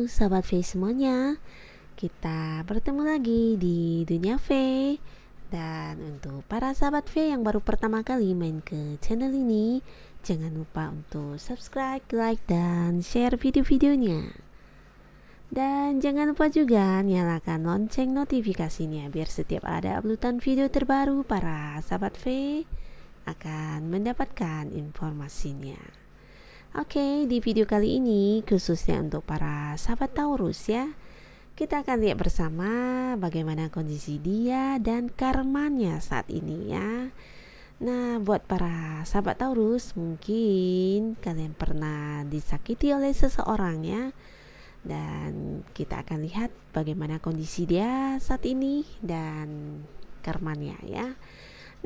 sahabat V semuanya, kita bertemu lagi di Dunia V. Dan untuk para sahabat V yang baru pertama kali main ke channel ini, jangan lupa untuk subscribe, like, dan share video-videonya. Dan jangan lupa juga nyalakan lonceng notifikasinya biar setiap ada uploadan video terbaru para sahabat V akan mendapatkan informasinya. Oke, di video kali ini khususnya untuk para sahabat Taurus ya, kita akan lihat bersama bagaimana kondisi dia dan karmanya saat ini ya. Nah, buat para sahabat Taurus, mungkin kalian pernah disakiti oleh seseorang ya. Dan kita akan lihat bagaimana kondisi dia saat ini dan karmanya ya.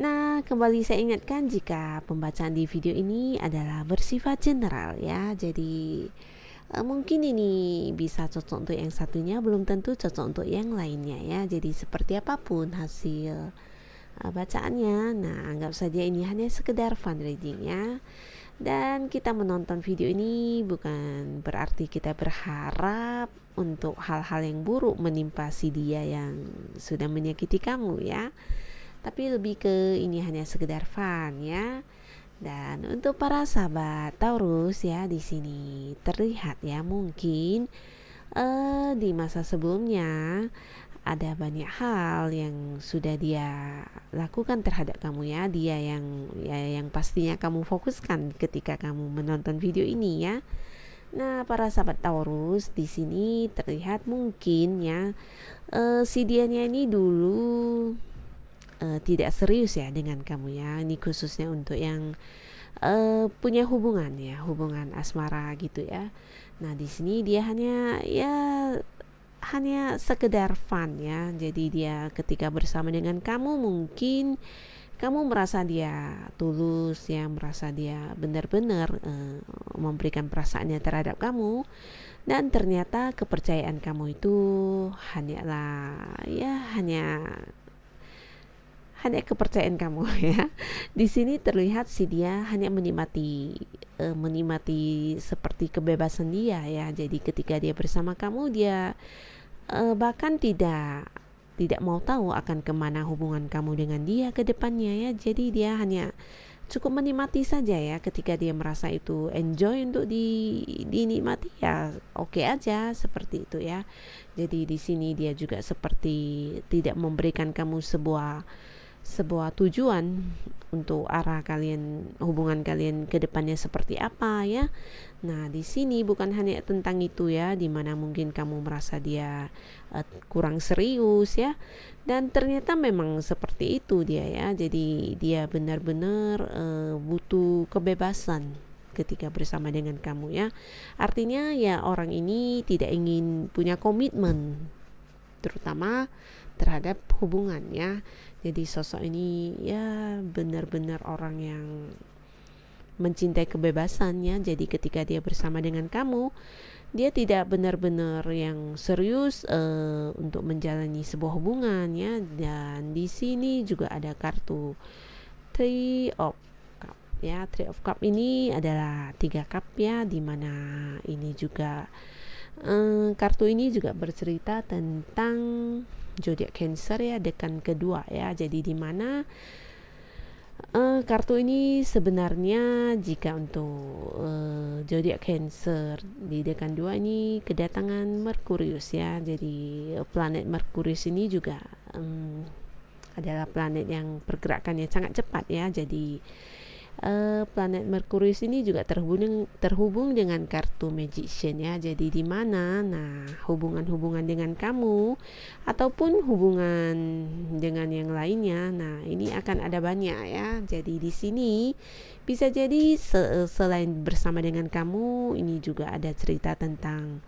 Nah, kembali saya ingatkan jika pembacaan di video ini adalah bersifat general ya. Jadi mungkin ini bisa cocok untuk yang satunya, belum tentu cocok untuk yang lainnya ya. Jadi seperti apapun hasil bacaannya, nah anggap saja ini hanya sekedar fun reading ya. Dan kita menonton video ini bukan berarti kita berharap untuk hal-hal yang buruk menimpa si dia yang sudah menyakiti kamu ya. Tapi lebih ke ini hanya sekedar fun ya. Dan untuk para sahabat Taurus ya, di sini terlihat ya mungkin di masa sebelumnya ada banyak hal yang sudah dia lakukan terhadap kamu ya. Dia yang pastinya kamu fokuskan ketika kamu menonton video ini ya. Nah, para sahabat Taurus di sini terlihat mungkin ya si dianya ini dulu tidak serius ya dengan kamu ya. Ini khususnya untuk yang punya hubungan ya, hubungan asmara gitu ya. Nah, di sini dia hanya sekedar fun ya. Jadi dia ketika bersama dengan kamu mungkin kamu merasa dia tulus ya, merasa dia benar-benar memberikan perasaannya terhadap kamu. Dan ternyata kepercayaan kamu itu hanya kepercayaan kamu ya. Di sini terlihat si dia hanya menikmati seperti kebebasan dia ya. Jadi ketika dia bersama kamu, dia bahkan tidak mau tahu akan kemana hubungan kamu dengan dia ke depannya ya. Jadi dia hanya cukup menikmati saja ya. Ketika dia merasa itu enjoy untuk dinikmati ya oke aja seperti itu ya. Jadi di sini dia juga seperti tidak memberikan kamu sebuah tujuan untuk arah kalian, hubungan kalian ke depannya seperti apa ya. Nah, di sini bukan hanya tentang itu ya, dimana mungkin kamu merasa dia kurang serius ya, dan ternyata memang seperti itu dia ya. Jadi dia benar-benar butuh kebebasan ketika bersama dengan kamu ya. Artinya ya orang ini tidak ingin punya komitmen, terutama terhadap hubungannya. Jadi sosok ini ya benar-benar orang yang mencintai kebebasannya. Jadi ketika dia bersama dengan kamu, dia tidak benar-benar yang serius untuk menjalani sebuah hubungan ya. Dan di sini juga ada kartu Three of Cup ya. Three of Cup ini adalah 3 cup ya, dimana ini juga kartu ini juga bercerita tentang zodiak Cancer ya, dekan kedua ya. Jadi di mana kartu ini sebenarnya jika untuk zodiak Cancer di dekan 2 ini kedatangan Merkurius ya. Jadi planet Merkurius ini juga adalah planet yang pergerakannya sangat cepat ya. Jadi planet Merkurius ini juga terhubung dengan kartu Magician ya. Jadi di mana hubungan dengan kamu ataupun hubungan dengan yang lainnya, nah ini akan ada banyak ya. Jadi di sini bisa jadi selain bersama dengan kamu, ini juga ada cerita tentang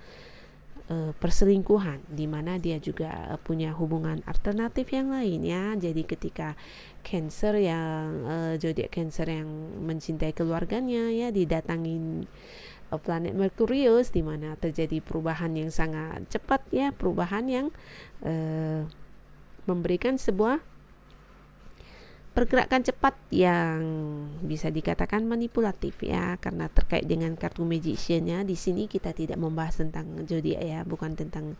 perselingkuhan, di mana dia juga punya hubungan alternatif yang lain ya. Jadi ketika Cancer yang zodiak Cancer yang mencintai keluarganya ya didatangin planet Merkurius, di mana terjadi perubahan yang sangat cepat ya, perubahan yang memberikan sebuah pergerakan cepat yang bisa dikatakan manipulatif ya, karena terkait dengan kartu magician-nya. Di sini kita tidak membahas tentang zodiak ya, bukan tentang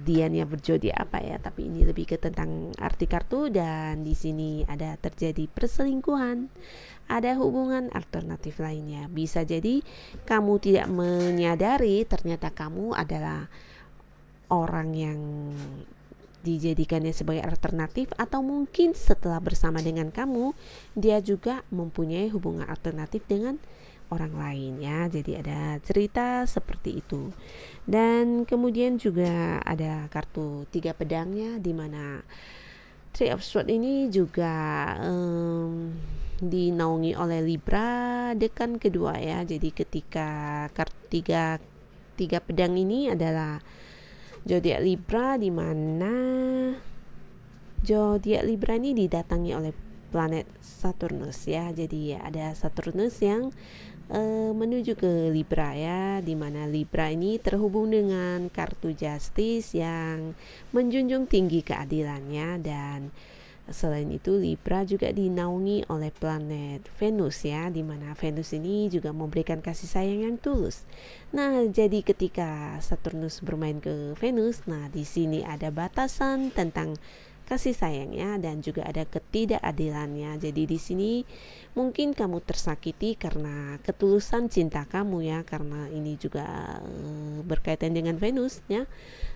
dianya berzodiak apa ya, tapi ini lebih ke tentang arti kartu. Dan di sini ada terjadi perselingkuhan, ada hubungan alternatif lainnya. Bisa jadi kamu tidak menyadari ternyata kamu adalah orang yang dijadikannya sebagai alternatif, atau mungkin setelah bersama dengan kamu dia juga mempunyai hubungan alternatif dengan orang lain ya. Jadi ada cerita seperti itu. Dan kemudian juga ada kartu 3 pedangnya, di mana Three of Swords ini juga dinaungi oleh Libra dekan kedua ya. Jadi ketika kartu 3 pedang ini adalah zodiak Libra, di mana zodiak Libra ini didatangi oleh planet Saturnus ya. Jadi ada Saturnus yang menuju ke Libra ya, di mana Libra ini terhubung dengan kartu Justice yang menjunjung tinggi keadilannya. Dan selain itu Libra juga dinaungi oleh planet Venus ya, di mana Venus ini juga memberikan kasih sayang yang tulus. Nah, jadi ketika Saturnus bermain ke Venus, nah di sini ada batasan tentang kasih sayangnya dan juga ada ketidakadilannya. Jadi di sini mungkin kamu tersakiti karena ketulusan cinta kamu ya, karena ini juga berkaitan dengan Venus ya.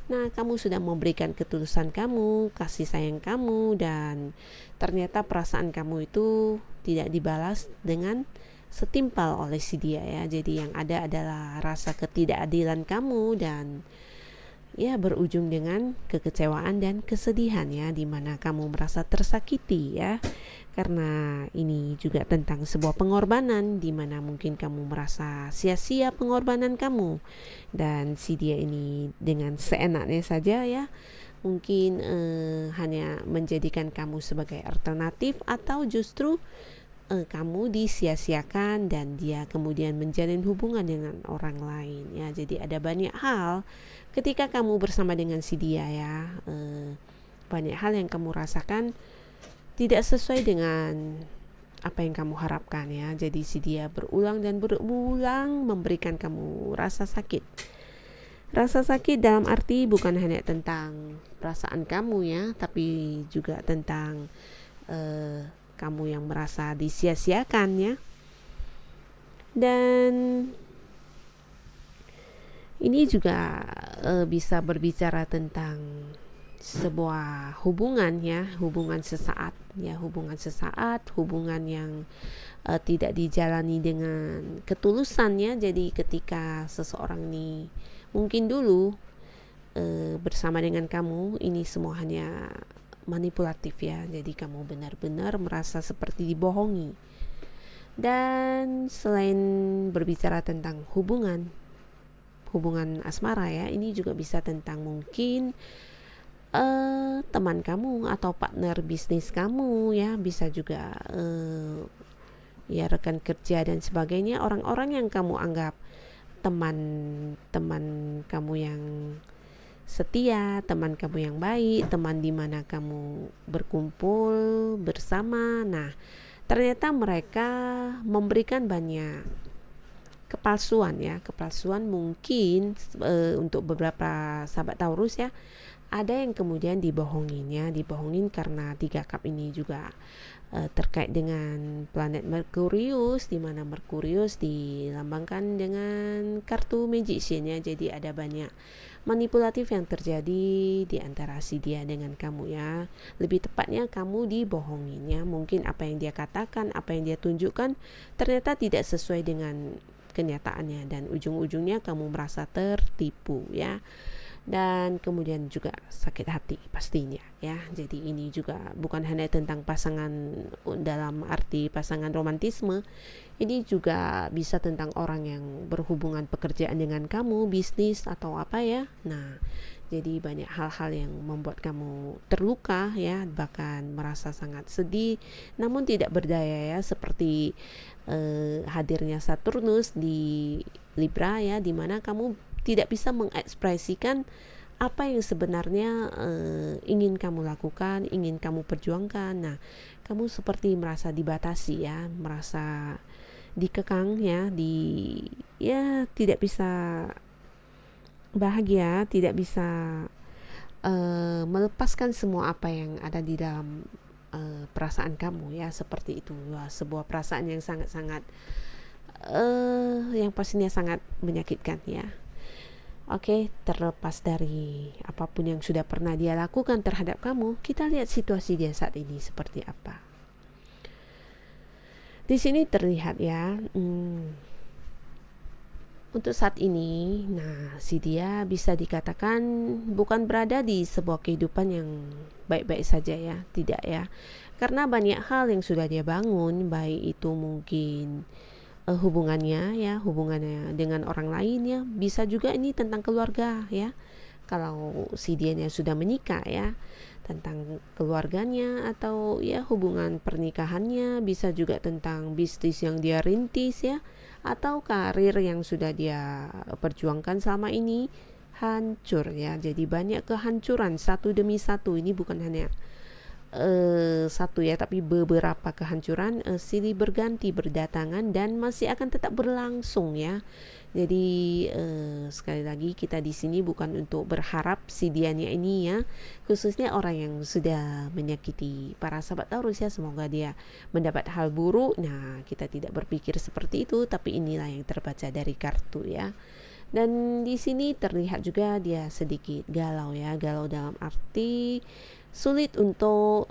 Nah, kamu sudah memberikan ketulusan kamu, kasih sayang kamu, dan ternyata perasaan kamu itu tidak dibalas dengan setimpal oleh si dia ya. Jadi yang ada adalah rasa ketidakadilan kamu, dan ya berujung dengan kekecewaan dan kesedihan ya, di mana kamu merasa tersakiti ya. Karena ini juga tentang sebuah pengorbanan, di mana mungkin kamu merasa sia-sia pengorbanan kamu, dan si dia ini dengan seenaknya saja ya, mungkin hanya menjadikan kamu sebagai alternatif, atau justru kamu disia-siakan dan dia kemudian menjalin hubungan dengan orang lain ya. Jadi ada banyak hal ketika kamu bersama dengan si dia ya, banyak hal yang kamu rasakan tidak sesuai dengan apa yang kamu harapkan ya. Jadi si dia berulang dan berulang memberikan kamu rasa sakit. Rasa sakit dalam arti bukan hanya tentang perasaan kamu ya, tapi juga tentang kamu yang merasa disia-siakan ya. Dan ini juga bisa berbicara tentang sebuah hubungan ya, hubungan sesaat ya, hubungan sesaat, hubungan yang tidak dijalani dengan ketulusan ya. Jadi ketika seseorang ini mungkin dulu bersama dengan kamu, ini semua hanya manipulatif ya. Jadi kamu benar-benar merasa seperti dibohongi. Dan selain berbicara tentang hubungan asmara ya, ini juga bisa tentang mungkin teman kamu atau partner bisnis kamu ya, bisa juga ya rekan kerja dan sebagainya, orang-orang yang kamu anggap teman kamu yang setia, teman kamu yang baik, teman di mana kamu berkumpul bersama. Nah, ternyata mereka memberikan banyak kepalsuan ya, kepalsuan mungkin untuk beberapa sahabat Taurus ya. Ada yang kemudian dibohongin karena 3 cup ini juga terkait dengan planet Merkurius, di mana Merkurius dilambangkan dengan kartu magician ya. Jadi ada banyak manipulatif yang terjadi di antara si dia dengan kamu ya. Lebih tepatnya kamu dibohongin ya. Mungkin apa yang dia katakan, apa yang dia tunjukkan ternyata tidak sesuai dengan kenyataannya, dan ujung-ujungnya kamu merasa tertipu ya. Dan kemudian juga sakit hati pastinya ya. Jadi ini juga bukan hanya tentang pasangan dalam arti pasangan romantisme, ini juga bisa tentang orang yang berhubungan pekerjaan dengan kamu, bisnis atau apa ya. Nah, jadi banyak hal-hal yang membuat kamu terluka ya, bahkan merasa sangat sedih namun tidak berdaya ya, seperti hadirnya Saturnus di Libra ya, di mana kamu tidak bisa mengekspresikan apa yang sebenarnya ingin kamu lakukan, ingin kamu perjuangkan. Nah, kamu seperti merasa dibatasi ya, merasa dikekang ya, ya tidak bisa bahagia, tidak bisa melepaskan semua apa yang ada di dalam perasaan kamu ya, seperti itu. Wah, sebuah perasaan yang sangat-sangat yang pastinya sangat menyakitkan ya. Oke, terlepas dari apapun yang sudah pernah dia lakukan terhadap kamu, kita lihat situasi dia saat ini seperti apa. Di sini terlihat ya, untuk saat ini, nah si dia bisa dikatakan bukan berada di sebuah kehidupan yang baik-baik saja ya, tidak ya. Karena banyak hal yang sudah dia bangun, baik itu mungkin hubungannya dengan orang lain ya, bisa juga ini tentang keluarga ya, kalau si dianya sudah menikah ya, tentang keluarganya, atau ya hubungan pernikahannya, bisa juga tentang bisnis yang dia rintis ya, atau karir yang sudah dia perjuangkan selama ini hancur ya. Jadi banyak kehancuran satu demi satu, ini bukan hanya satu ya, tapi beberapa kehancuran silih berganti berdatangan dan masih akan tetap berlangsung ya. Jadi sekali lagi kita di sini bukan untuk berharap si dianya ini ya, khususnya orang yang sudah menyakiti para sahabat Taurus ya, semoga dia mendapat hal buruk. Nah, kita tidak berpikir seperti itu, tapi inilah yang terbaca dari kartu ya. Dan di sini terlihat juga dia sedikit galau ya, galau dalam arti sulit untuk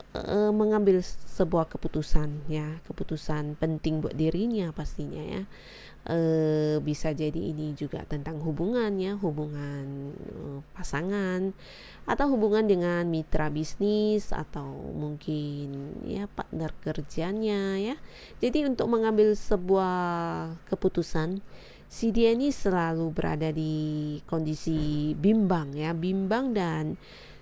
mengambil sebuah keputusan ya, keputusan penting buat dirinya pastinya ya. Bisa jadi ini juga tentang hubungan ya, hubungan pasangan, atau hubungan dengan mitra bisnis, atau mungkin ya partner kerjanya ya. Jadi untuk mengambil sebuah keputusan, si dia ini selalu berada di kondisi bimbang ya, bimbang dan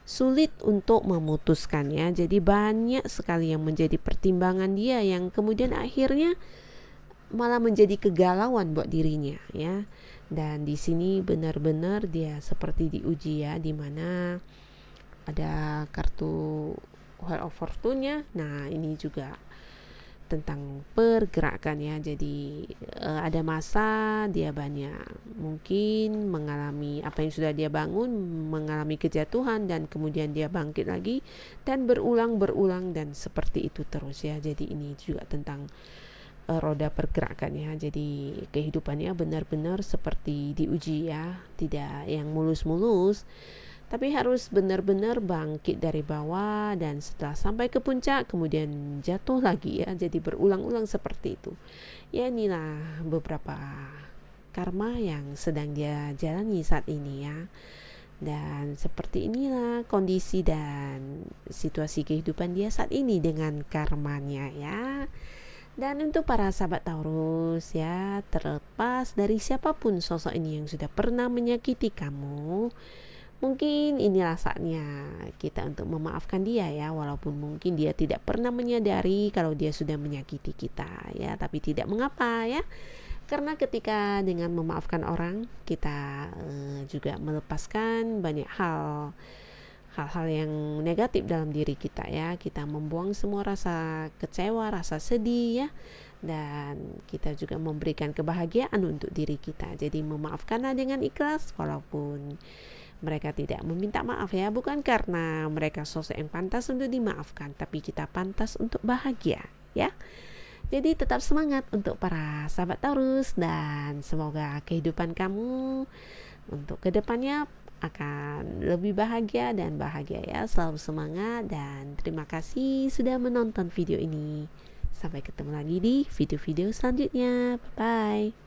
sulit untuk memutuskan ya. Jadi banyak sekali yang menjadi pertimbangan dia yang kemudian akhirnya malah menjadi kegalauan buat dirinya ya. Dan di sini benar-benar dia seperti diuji ya, di mana ada kartu Wheel of Fortune-nya. Nah, ini juga tentang pergerakan ya. Jadi ada masa dia banyak mungkin mengalami apa yang sudah dia bangun, mengalami kejatuhan, dan kemudian dia bangkit lagi dan berulang dan seperti itu terus ya. Jadi ini juga tentang roda pergerakan ya. Jadi kehidupannya benar-benar seperti diuji ya, tidak yang mulus-mulus, tapi harus benar-benar bangkit dari bawah, dan setelah sampai ke puncak kemudian jatuh lagi ya. Jadi berulang-ulang seperti itu ya. Inilah beberapa karma yang sedang dia jalani saat ini ya. Dan seperti inilah kondisi dan situasi kehidupan dia saat ini dengan karmanya ya. Dan untuk para sahabat Taurus ya, terlepas dari siapapun sosok ini yang sudah pernah menyakiti kamu, mungkin inilah saatnya kita untuk memaafkan dia ya, walaupun mungkin dia tidak pernah menyadari kalau dia sudah menyakiti kita ya, tapi tidak mengapa ya. Karena ketika dengan memaafkan orang, kita juga melepaskan banyak hal yang negatif dalam diri kita ya. Kita membuang semua rasa kecewa, rasa sedih ya, dan kita juga memberikan kebahagiaan untuk diri kita. Jadi memaafkanlah dengan ikhlas, walaupun mereka tidak meminta maaf ya, bukan karena mereka sosok yang pantas untuk dimaafkan, tapi kita pantas untuk bahagia ya. Jadi tetap semangat untuk para sahabat Taurus, dan semoga kehidupan kamu untuk kedepannya akan lebih bahagia dan bahagia ya. Selalu semangat, dan terima kasih sudah menonton video ini. Sampai ketemu lagi di video-video selanjutnya. Bye.